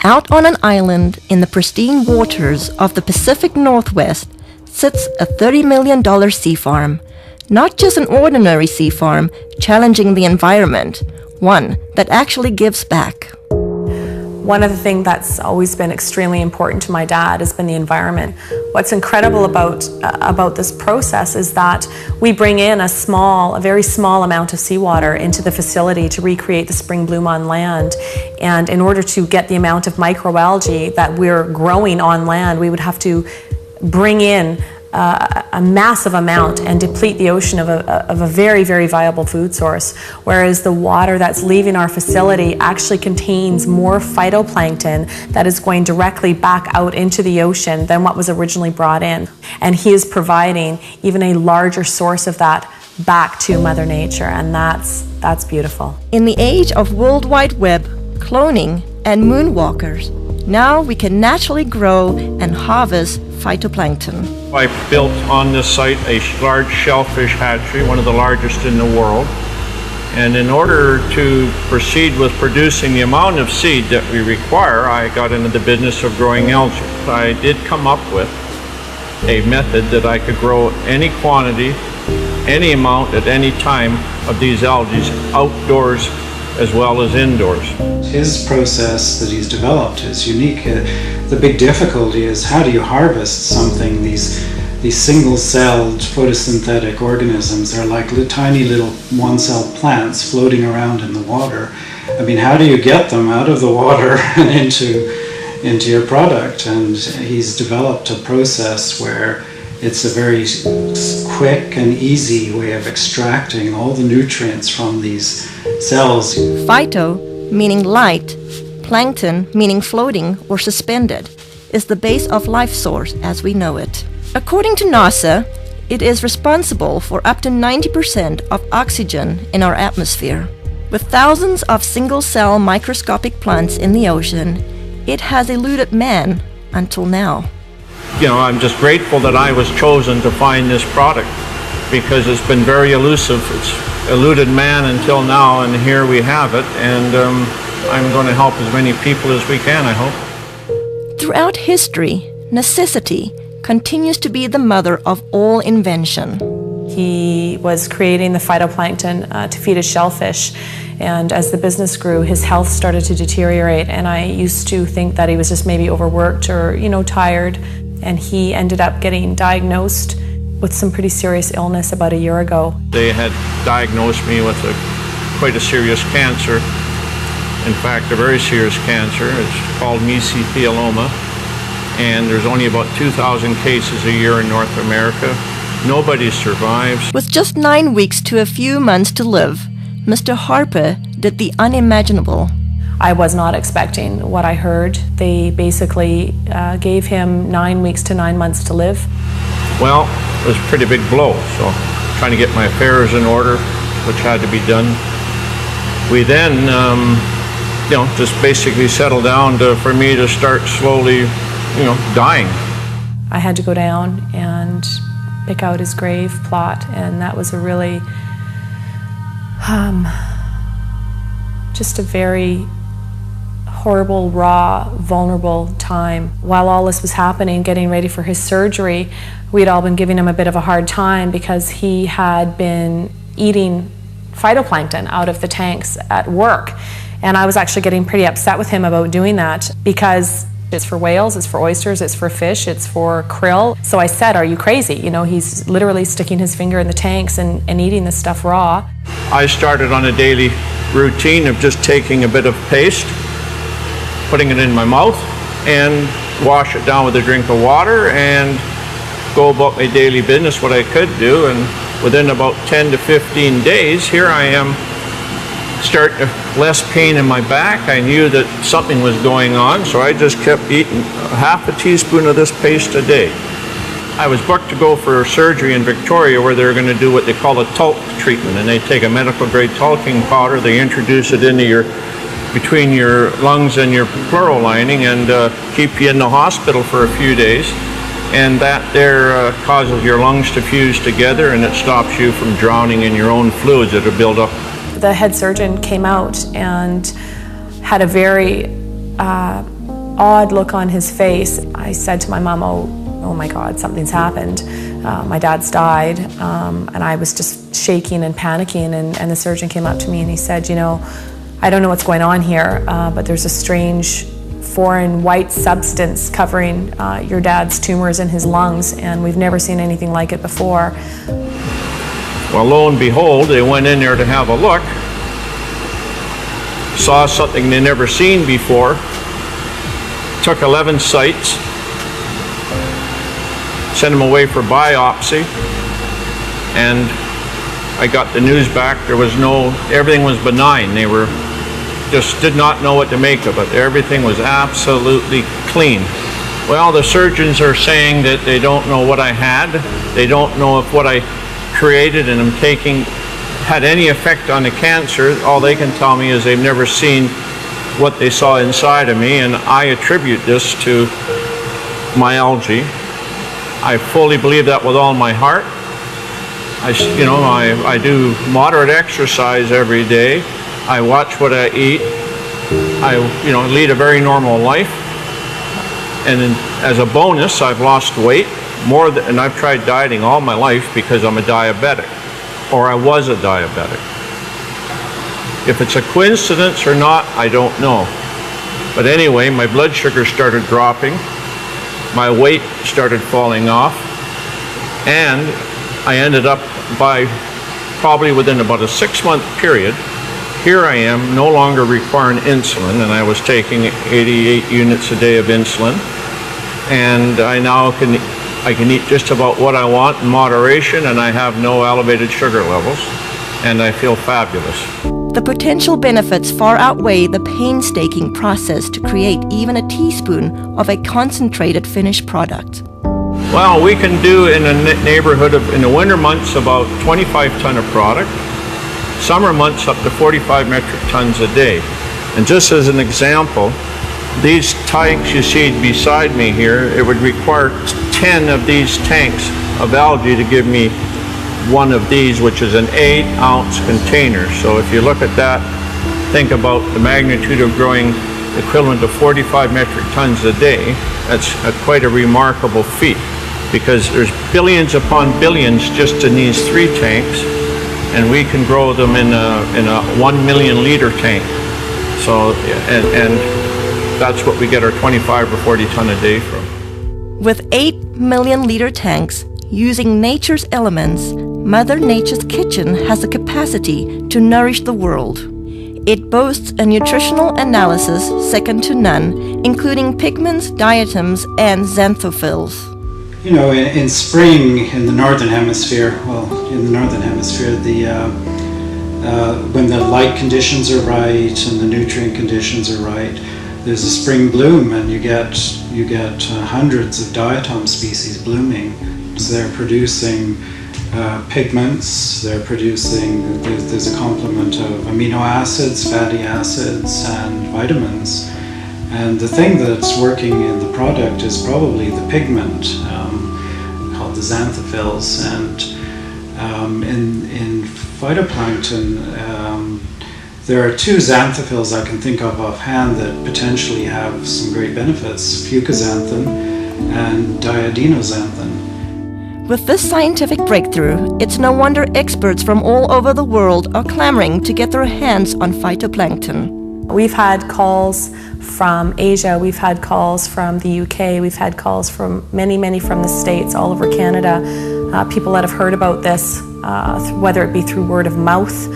Out on an island in the pristine waters of the Pacific Northwest sits a $30 million sea farm. Not just an ordinary sea farm challenging the environment, one that actually gives back. One of the things that's always been extremely important to my dad has been the environment. What's incredible about this process is that we bring in a very small amount of seawater into the facility to recreate the spring bloom on land. And in order to get the amount of microalgae that we're growing on land, we would have to bring in a massive amount and deplete the ocean of a very, very viable food source, whereas the water that's leaving our facility actually contains more phytoplankton that is going directly back out into the ocean than what was originally brought in. And he is providing even a larger source of that back to Mother Nature, and that's beautiful. In the age of World Wide Web, cloning, and moonwalkers, now we can naturally grow and harvest phytoplankton. I built on this site a large shellfish hatchery, one of the largest in the world. And in order to proceed with producing the amount of seed that we require, I got into the business of growing algae. I did come up with a method that I could grow any quantity, any amount at any time of these algae outdoors as well as indoors. His process that he's developed is unique. The big difficulty is how do you harvest something? These single-celled photosynthetic organisms are like tiny little one-celled plants floating around in the water. I mean, how do you get them out of the water and into your product? And he's developed a process where it's a very quick and easy way of extracting all the nutrients from these cells. Phyto, meaning light, plankton, meaning floating or suspended, is the base of life source as we know it. According to NASA, it is responsible for up to 90% of oxygen in our atmosphere. With thousands of single-cell microscopic plants in the ocean, it has eluded man until now. You know, I'm just grateful that I was chosen to find this product because it's been very elusive. It's eluded man until now, and here we have it, and I'm going to help as many people as we can, I hope. Throughout history, necessity continues to be the mother of all invention. He was creating the phytoplankton to feed his shellfish, and as the business grew, his health started to deteriorate, and I used to think that he was just maybe overworked or, tired, and he ended up getting diagnosed with some pretty serious illness about a year ago. They had diagnosed me with quite a serious cancer. In fact, a very serious cancer. It's called mesothelioma, and there's only about 2,000 cases a year in North America. Nobody survives. With just 9 weeks to a few months to live, Mr. Harper did the unimaginable. I was not expecting what I heard. They basically gave him 9 weeks to 9 months to live. Well, it was a pretty big blow, so trying to get my affairs in order, which had to be done. We then, just basically settled down for me to start slowly, dying. I had to go down and pick out his grave plot, and that was a really, just a very horrible, raw, vulnerable time. While all this was happening, getting ready for his surgery, we'd all been giving him a bit of a hard time because he had been eating phytoplankton out of the tanks at work. And I was actually getting pretty upset with him about doing that because it's for whales, it's for oysters, it's for fish, it's for krill. So I said, are you crazy? He's literally sticking his finger in the tanks and eating this stuff raw. I started on a daily routine of just taking a bit of paste, putting it in my mouth, and wash it down with a drink of water and go about my daily business, what I could do. And within about 10 to 15 days, here I am, starting less pain in my back. I knew that something was going on, so I just kept eating half a teaspoon of this paste a day. I was booked to go for surgery in Victoria where they're going to do what they call a talc treatment, and they take a medical grade talking powder, they introduce it into between your lungs and your pleural lining and keep you in the hospital for a few days, and that there causes your lungs to fuse together, and it stops you from drowning in your own fluids that are built up. The head surgeon came out and had a very odd look on his face. I said to my mom, oh my God, something's happened. My dad's died, and I was just shaking and panicking, and the surgeon came up to me and he said, I don't know what's going on here, but there's a strange foreign white substance covering your dad's tumors in his lungs, and we've never seen anything like it before. Well, lo and behold, they went in there to have a look, saw something they never seen before, took 11 sites, sent them away for biopsy, and I got the news back. Everything was benign. They just did not know what to make of it. Everything was absolutely clean. Well, the surgeons are saying that they don't know what I had. They don't know if what I created and am taking had any effect on the cancer. All they can tell me is they've never seen what they saw inside of me, and I attribute this to my algae. I fully believe that with all my heart. I do moderate exercise every day. I watch what I eat. I lead a very normal life. And as a bonus, I've lost weight and I've tried dieting all my life because I'm a diabetic, or I was a diabetic. If it's a coincidence or not, I don't know. But anyway, my blood sugar started dropping. My weight started falling off, and I ended up probably within about a 6-month period, here I am no longer requiring insulin, and I was taking 88 units a day of insulin, and I now can eat just about what I want in moderation, and I have no elevated sugar levels, and I feel fabulous. The potential benefits far outweigh the painstaking process to create even a teaspoon of a concentrated finished product. Well, we can do in a neighborhood of, in the winter months, about 25 ton of product. Summer months up to 45 metric tons a day. And just as an example, these tanks you see beside me here, it would require 10 of these tanks of algae to give me one of these, which is an 8-ounce container. So if you look at that, think about the magnitude of growing equivalent to 45 metric tons a day. That's quite a remarkable feat, because there's billions upon billions just in these 3 tanks, and we can grow them in a 1 million liter tank. So, and that's what we get our 25 or 40 ton a day from. With 8 million liter tanks, using nature's elements, Mother Nature's kitchen has the capacity to nourish the world. It boasts a nutritional analysis second to none, including pigments, diatoms, and xanthophylls. In spring in the northern hemisphere, when the light conditions are right and the nutrient conditions are right, there's a spring bloom, and you get hundreds of diatom species blooming. So they're producing pigments, there's a complement of amino acids, fatty acids, and vitamins. And the thing that's working in the product is probably the pigment, called the xanthophylls. And in phytoplankton, there are 2 xanthophylls I can think of offhand that potentially have some great benefits: fucoxanthin and diadinoxanthin. With this scientific breakthrough, it's no wonder experts from all over the world are clamoring to get their hands on phytoplankton. We've had calls from Asia, we've had calls from the UK, we've had calls from many from the States, all over Canada. People that have heard about this, whether it be through word of mouth,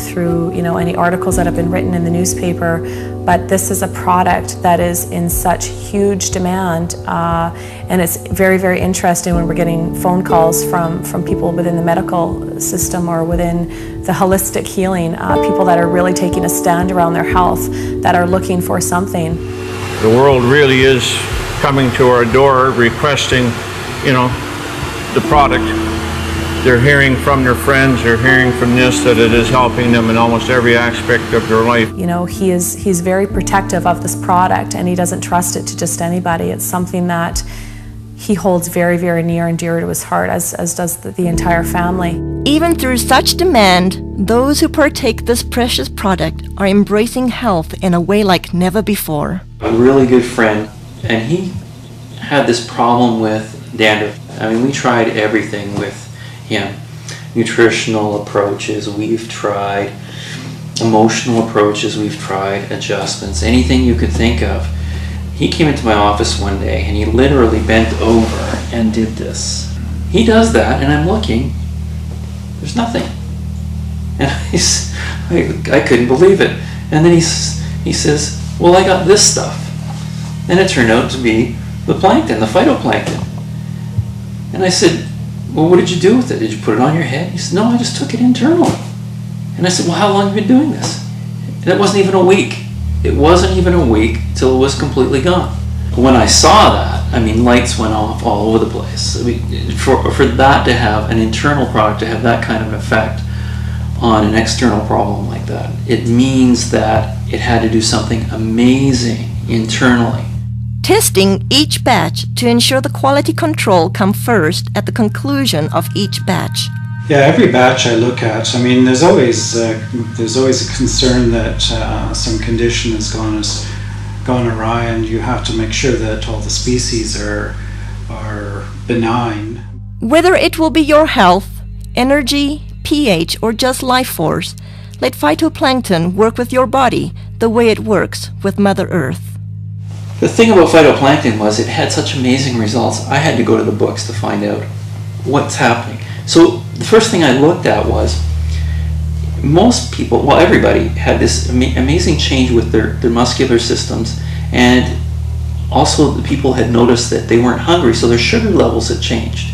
through any articles that have been written in the newspaper, but this is a product that is in such huge demand, and it's very interesting when we're getting phone calls from people within the medical system or within the holistic healing, people that are really taking a stand around their health, that are looking for something. The world really is coming to our door requesting, the product. They're hearing from their friends, they're hearing from this, that it is helping them in almost every aspect of their life. He's very protective of this product, and he doesn't trust it to just anybody. It's something that he holds very near and dear to his heart, as does the entire family. Even through such demand, those who partake this precious product are embracing health in a way like never before. A really good friend, and he had this problem with dandruff. I mean, we tried everything with him. Nutritional approaches, we've tried. Emotional approaches, we've tried. Adjustments, anything you could think of. He came into my office one day and he literally bent over and did this. He does that and I'm looking, there's nothing. And I couldn't believe it. And then he says, well, I got this stuff. And it turned out to be the plankton, the phytoplankton. And I said, well, what did you do with it? Did you put it on your head? He said, no, I just took it internally. And I said, well, how long have you been doing this? And it wasn't even a week. It wasn't even a week till it was completely gone. When I saw that, I mean, lights went off all over the place. I mean, for that to have an internal product, to have that kind of an effect on an external problem like that, it means that it had to do something amazing internally. Testing each batch to ensure the quality control come first at the conclusion of each batch. Yeah, every batch I look at, I mean, there's always a concern that some condition has gone awry, and you have to make sure that all the species are benign. Whether it will be your health, energy, pH, or just life force, let phytoplankton work with your body the way it works with Mother Earth. The thing about phytoplankton was it had such amazing results. I had to go to the books to find out what's happening. So the first thing I looked at was most people, well, everybody had this amazing change with their muscular systems, and also the people had noticed that they weren't hungry, so their sugar levels had changed.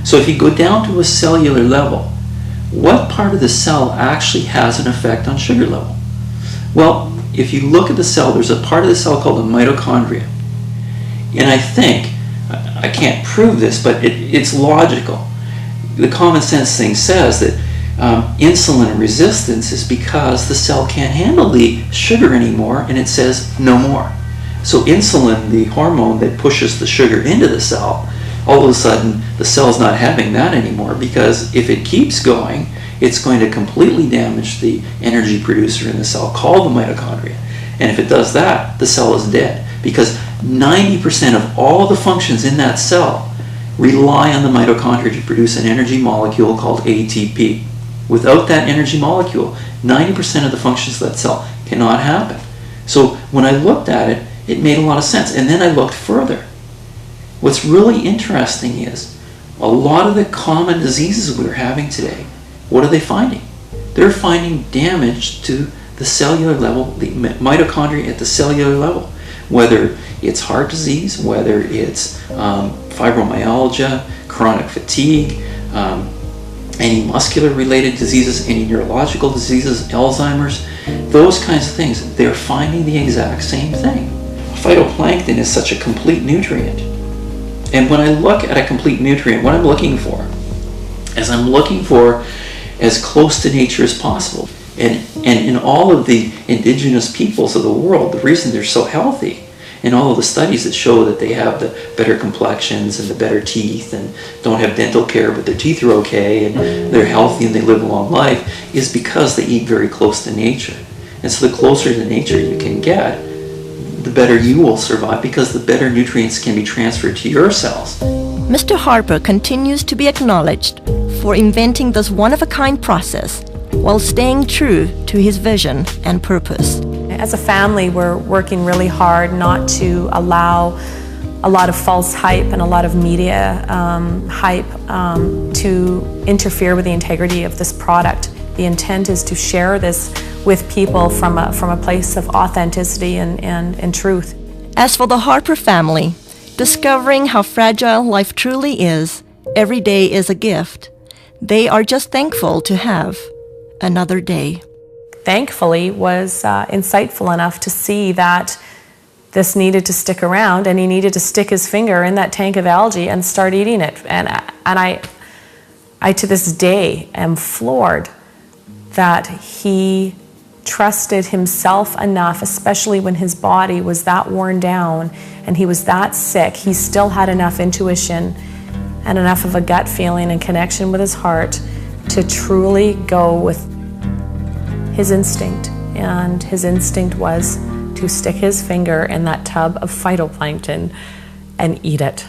So if you go down to a cellular level, what part of the cell actually has an effect on sugar level? Well, if you look at the cell, there's a part of the cell called the mitochondria. And I think, I can't prove this, but it's logical. The common sense thing says that insulin resistance is because the cell can't handle the sugar anymore, and it says no more. So insulin, the hormone that pushes the sugar into the cell, all of a sudden the cell's not having that anymore, because if it keeps going, it's going to completely damage the energy producer in the cell called the mitochondria. And if it does that, the cell is dead, because 90% of all the functions in that cell rely on the mitochondria to produce an energy molecule called ATP. Without that energy molecule, 90% of the functions of that cell cannot happen. So when I looked at it, it made a lot of sense. And then I looked further. What's really interesting is a lot of the common diseases we're having today, what are they finding? They're finding damage to the cellular level, the mitochondria at the cellular level. Whether it's heart disease, whether it's fibromyalgia, chronic fatigue, any muscular related diseases, any neurological diseases, Alzheimer's, those kinds of things, they're finding the exact same thing. Phytoplankton is such a complete nutrient. And when I look at a complete nutrient, what I'm looking for is I'm looking for as close to nature as possible. And in all of the indigenous peoples of the world, the reason they're so healthy, in all of the studies that show that they have the better complexions and the better teeth and don't have dental care but their teeth are okay and they're healthy and they live a long life, is because they eat very close to nature. And so the closer to nature you can get, the better you will survive, because the better nutrients can be transferred to your cells. Mr. Harper continues to be acknowledged for inventing this one-of-a-kind process while staying true to his vision and purpose. As a family, we're working really hard not to allow a lot of false hype and a lot of media hype to interfere with the integrity of this product. The intent is to share this with people from a place of authenticity and truth. As for the Harper family, discovering how fragile life truly is, every day is a gift. They are just thankful to have another day. Thankfully was insightful enough to see that this needed to stick around, and he needed to stick his finger in that tank of algae and start eating it. And I to this day am floored that he trusted himself enough, especially when his body was that worn down and he was that sick. He still had enough intuition and enough of a gut feeling and connection with his heart to truly go with his instinct. And his instinct was to stick his finger in that tub of phytoplankton and eat it.